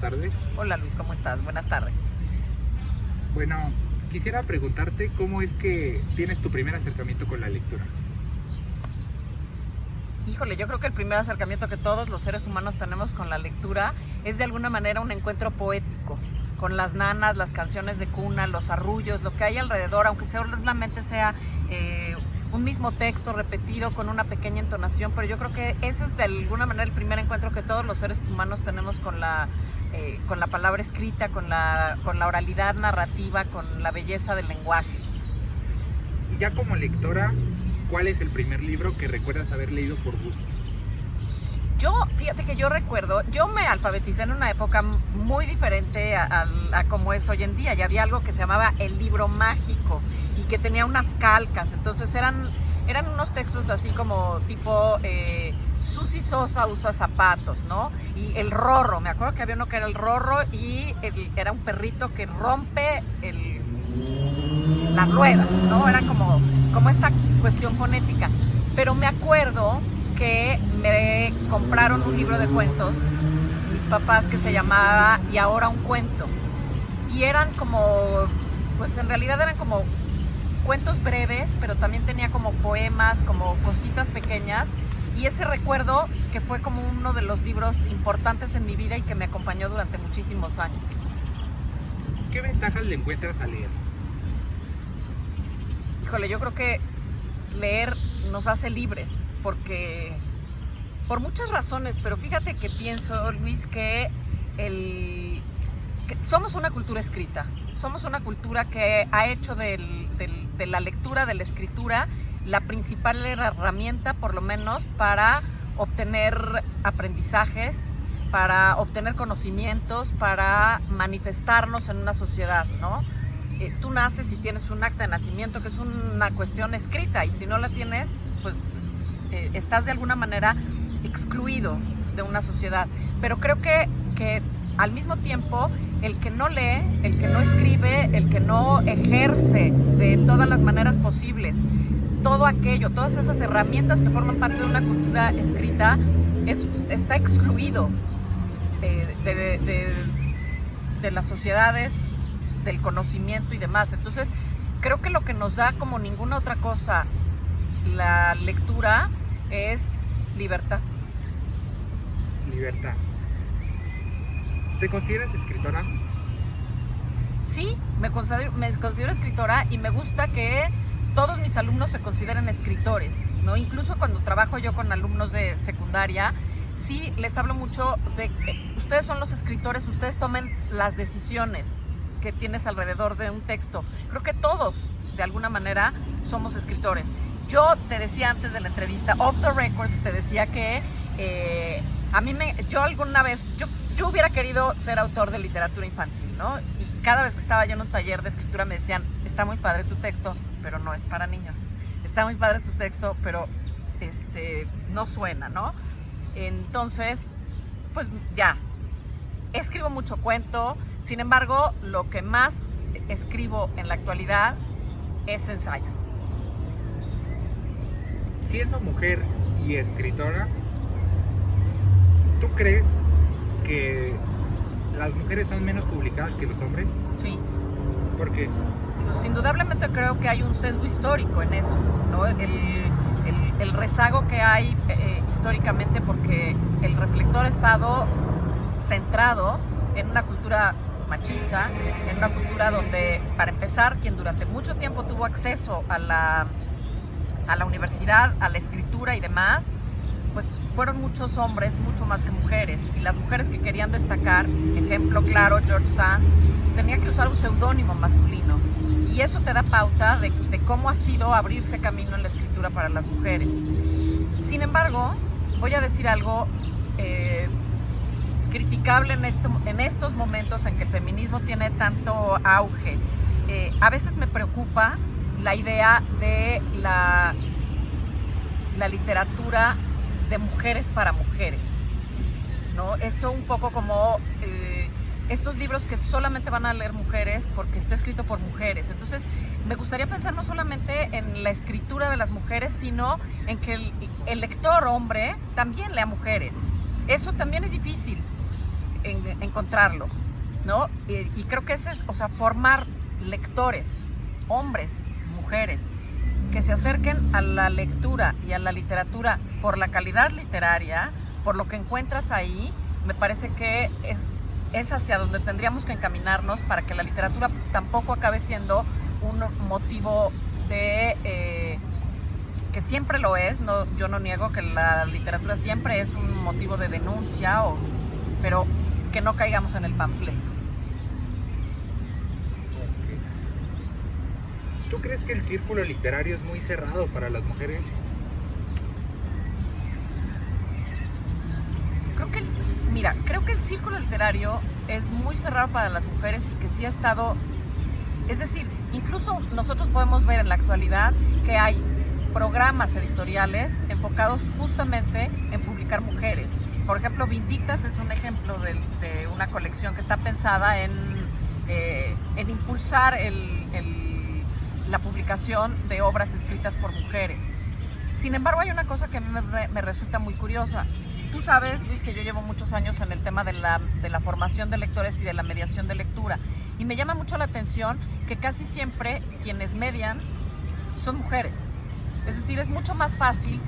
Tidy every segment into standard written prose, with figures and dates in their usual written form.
tardes. Hola Luis, ¿cómo estás? Buenas tardes. Bueno, quisiera preguntarte cómo es que tienes tu primer acercamiento con la lectura. Híjole, yo creo que el primer acercamiento que todos los seres humanos tenemos con la lectura es de alguna manera un encuentro poético, con las nanas, las canciones de cuna, los arrullos, lo que hay alrededor, aunque solamente sea un mismo texto repetido con una pequeña entonación, pero yo creo que ese es de alguna manera el primer encuentro que todos los seres humanos tenemos con la palabra escrita, con la oralidad narrativa, con la belleza del lenguaje. Y ya como lectora, ¿cuál es el primer libro que recuerdas haber leído por gusto? Fíjate que yo recuerdo, yo me alfabeticé en una época muy diferente a como es hoy en día. Ya había algo que se llamaba el libro mágico y que tenía unas calcas. Entonces eran unos textos así como tipo Susi Sosa usa zapatos, ¿no? Y el Rorro, me acuerdo que había uno que era el Rorro y era un perrito que rompe la rueda, ¿no? Era como esta cuestión fonética. Pero me acuerdo que me compraron un libro de cuentos, mis papás, que se llamaba Y ahora un cuento. Y eran pues en realidad eran como cuentos breves, pero también tenía como poemas, como cositas pequeñas. Y ese recuerdo que fue como uno de los libros importantes en mi vida y que me acompañó durante muchísimos años. ¿Qué ventajas le encuentras a leer? Híjole, yo creo que leer nos hace libres, porque por muchas razones, pero fíjate que pienso, Luis, que somos una cultura escrita, somos una cultura que ha hecho de la lectura, de la escritura, la principal herramienta, por lo menos, para obtener aprendizajes, para obtener conocimientos, para manifestarnos en una sociedad, ¿no? Tú naces y tienes un acta de nacimiento, que es una cuestión escrita, y si no la tienes, pues estás de alguna manera excluido de una sociedad. Pero creo que al mismo tiempo, el que no lee, el que no escribe, el que no ejerce de todas las maneras posibles todo aquello, todas esas herramientas que forman parte de una cultura escrita, está excluido de las sociedades, del conocimiento y demás. Entonces, creo que lo que nos da como ninguna otra cosa la lectura es libertad. Libertad. ¿Te consideras escritora? Sí, me considero escritora y me gusta que todos mis alumnos se consideren escritores, ¿no? Incluso cuando trabajo yo con alumnos de secundaria, sí les hablo mucho de ustedes son los escritores, ustedes tomen las decisiones que tienes alrededor de un texto. Creo que todos, de alguna manera, somos escritores. Yo te decía antes de la entrevista, off the records, te decía que yo alguna vez, yo hubiera querido ser autor de literatura infantil, ¿no? Y cada vez que estaba yo en un taller de escritura me decían, está muy padre tu texto, pero no es para niños. Está muy padre tu texto, pero no suena, ¿no? Entonces, pues ya, escribo mucho cuento. Sin embargo, lo que más escribo en la actualidad es ensayo. Siendo mujer y escritora, ¿tú crees que las mujeres son menos publicadas que los hombres? Sí. ¿Por qué? Pues indudablemente creo que hay un sesgo histórico en eso, ¿no? El rezago que hay históricamente, porque el reflector ha estado centrado en una cultura machista, en una cultura donde, para empezar, quien durante mucho tiempo tuvo acceso a la universidad, a la escritura y demás, pues fueron muchos hombres, mucho más que mujeres. Y las mujeres que querían destacar, ejemplo claro, George Sand, tenía que usar un seudónimo masculino. Y eso te da pauta de cómo ha sido abrirse camino en la escritura para las mujeres. Sin embargo, voy a decir algo criticable en estos momentos en que el feminismo tiene tanto auge. A veces me preocupa la idea de la literatura de mujeres para mujeres, ¿no? Eso un poco como estos libros que solamente van a leer mujeres porque está escrito por mujeres. Entonces, me gustaría pensar no solamente en la escritura de las mujeres, sino en que el lector hombre también lea mujeres. Eso también es difícil. encontrarlo, ¿no? Y creo que ese es, o sea, formar lectores, hombres, mujeres, que se acerquen a la lectura y a la literatura por la calidad literaria, por lo que encuentras ahí, me parece que es hacia donde tendríamos que encaminarnos para que la literatura tampoco acabe siendo un motivo de... que siempre lo es, no, yo no niego que la literatura siempre es un motivo de denuncia, pero que no caigamos en el panfleto. ¿Tú crees que el círculo literario es muy cerrado para las mujeres? Creo que el círculo literario es muy cerrado para las mujeres y que sí ha estado... Es decir, incluso nosotros podemos ver en la actualidad que hay programas editoriales enfocados justamente en publicar mujeres. Por ejemplo, Vindictas es un ejemplo de una colección que está pensada en impulsar la publicación de obras escritas por mujeres. Sin embargo, hay una cosa que me resulta muy curiosa. Tú sabes, Luis, que yo llevo muchos años en el tema de la formación de lectores y de la mediación de lectura. Y me llama mucho la atención que casi siempre quienes median son mujeres. Es decir, es mucho más fácil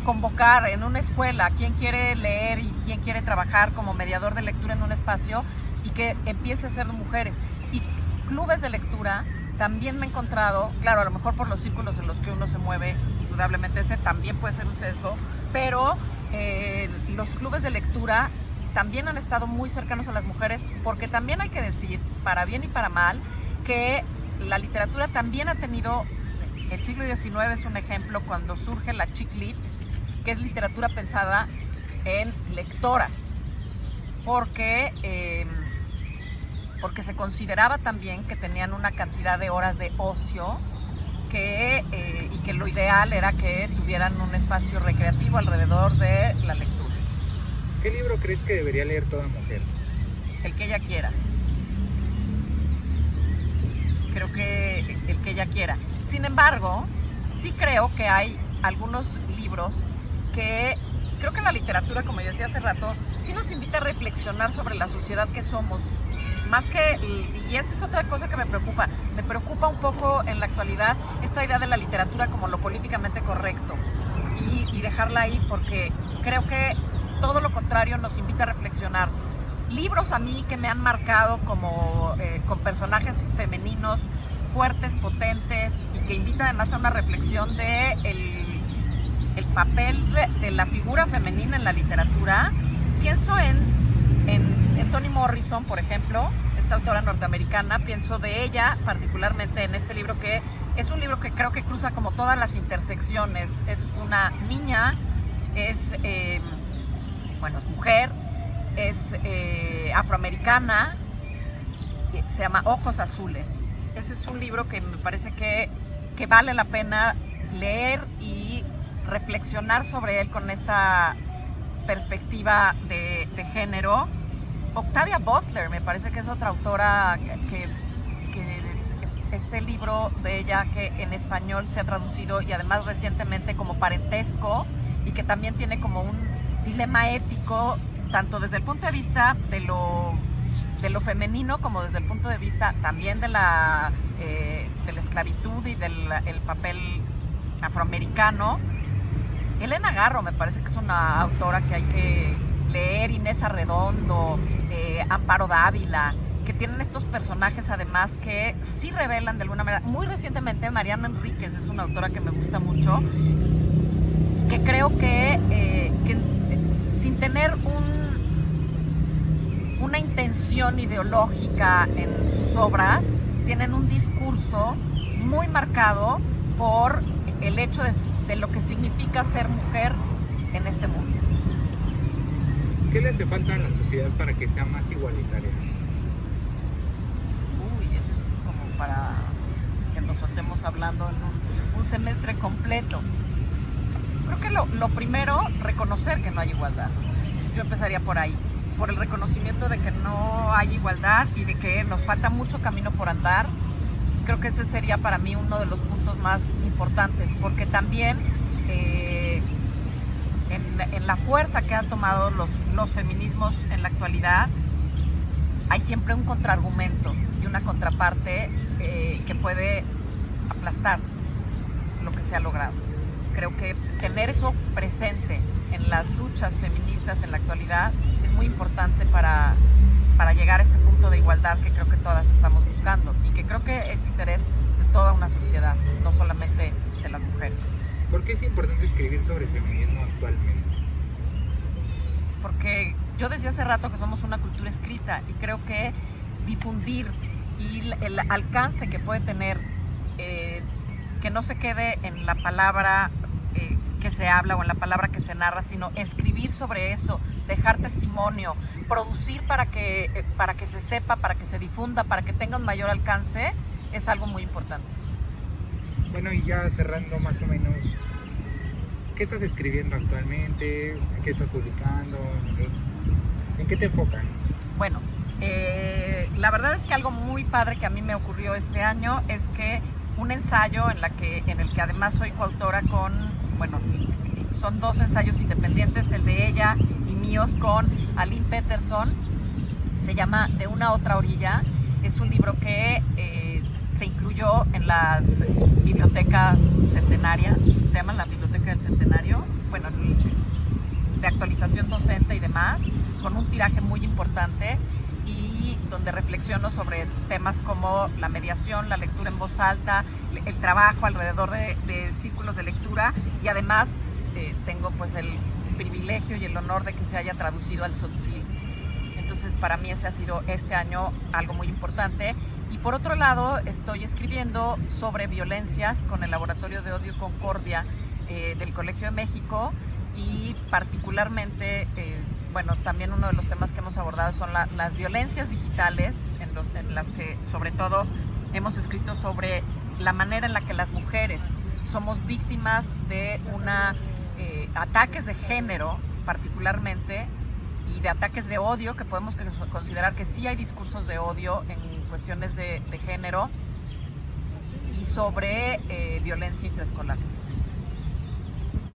convocar en una escuela a quien quiere leer y quien quiere trabajar como mediador de lectura en un espacio y que empiece a ser mujeres. Y clubes de lectura también me he encontrado, claro, a lo mejor por los círculos en los que uno se mueve, indudablemente ese también puede ser un sesgo, pero los clubes de lectura también han estado muy cercanos a las mujeres, porque también hay que decir, para bien y para mal, que la literatura también ha tenido, el siglo XIX es un ejemplo cuando surge la chick lit, que es literatura pensada en lectoras, porque se consideraba también que tenían una cantidad de horas de ocio y que lo ideal era que tuvieran un espacio recreativo alrededor de la lectura. ¿Qué libro crees que debería leer toda mujer? El que ella quiera. Creo que el que ella quiera. Sin embargo, sí creo que hay algunos libros que creo que la literatura, como yo decía hace rato, sí nos invita a reflexionar sobre la sociedad que somos. Y esa es otra cosa que me preocupa. Me preocupa un poco en la actualidad esta idea de la literatura como lo políticamente correcto y dejarla ahí, porque creo que todo lo contrario nos invita a reflexionar. Libros a mí que me han marcado como con personajes femeninos fuertes, potentes y que invitan además a una reflexión de el papel de la figura femenina en la literatura. Pienso en Toni Morrison, por ejemplo, esta autora norteamericana. Pienso de ella particularmente en este libro, que es un libro que creo que cruza como todas las intersecciones. Es una niña, es mujer, es afroamericana, se llama Ojos Azules. Ese es un libro que me parece que vale la pena leer y reflexionar sobre él con esta perspectiva de género. Octavia Butler me parece que es otra autora que este libro de ella, que en español se ha traducido y además recientemente como Parentesco, y que también tiene como un dilema ético tanto desde el punto de vista de lo femenino como desde el punto de vista también de la esclavitud y del papel afroamericano. Elena Garro me parece que es una autora que hay que leer, Inés Arredondo, Amparo Dávila, que tienen estos personajes además que sí revelan de alguna manera. Muy recientemente Mariana Enríquez es una autora que me gusta mucho, que creo que sin tener una intención ideológica en sus obras, tienen un discurso muy marcado por el hecho de lo que significa ser mujer en este mundo. ¿Qué le hace falta a la sociedad para que sea más igualitaria? Eso es como para que nos soltemos hablando en un semestre completo. Creo que lo primero, reconocer que no hay igualdad. Yo empezaría por ahí, por el reconocimiento de que no hay igualdad y de que nos falta mucho camino por andar. Creo que ese sería para mí uno de los puntos más importantes, porque también en la fuerza que han tomado los feminismos en la actualidad, hay siempre un contraargumento y una contraparte que puede aplastar lo que se ha logrado. Creo que tener eso presente en las luchas feministas en la actualidad es muy importante para llegar a este punto de igualdad que creo que todas estamos buscando y que creo que es interés de toda una sociedad, no solamente de las mujeres. ¿Por qué es importante escribir sobre feminismo actualmente? Porque yo decía hace rato que somos una cultura escrita y creo que difundir y el alcance que puede tener, que no se quede en la palabra que se habla o en la palabra que se narra, sino escribir sobre eso, dejar testimonio, producir para que se sepa, para que se difunda, para que tenga un mayor alcance, es algo muy importante. Bueno, y ya cerrando más o menos, ¿qué estás escribiendo actualmente? ¿Qué estás publicando? ¿En qué te enfocas? Bueno, la verdad es que algo muy padre que a mí me ocurrió este año es que un ensayo en el que además soy coautora son 2 ensayos independientes, el de ella y míos con Aline Peterson, se llama De una a otra orilla. Es un libro que se incluyó en la biblioteca centenaria, se llama la Biblioteca del Centenario, de actualización docente y demás, con un tiraje muy importante y donde reflexiono sobre temas como la mediación, la lectura en voz alta, el trabajo alrededor de círculos de lectura y además tengo pues el privilegio y el honor de que se haya traducido al tzotzil. Entonces para mí ese ha sido este año algo muy importante. Y por otro lado estoy escribiendo sobre violencias con el Laboratorio de Odio y Concordia del Colegio de México y particularmente, también uno de los temas que hemos abordado son las violencias digitales, en las que sobre todo hemos escrito sobre la manera en la que las mujeres somos víctimas de ataques de género particularmente y de ataques de odio, que podemos considerar que sí hay discursos de odio en cuestiones de género y sobre violencia intraescolar.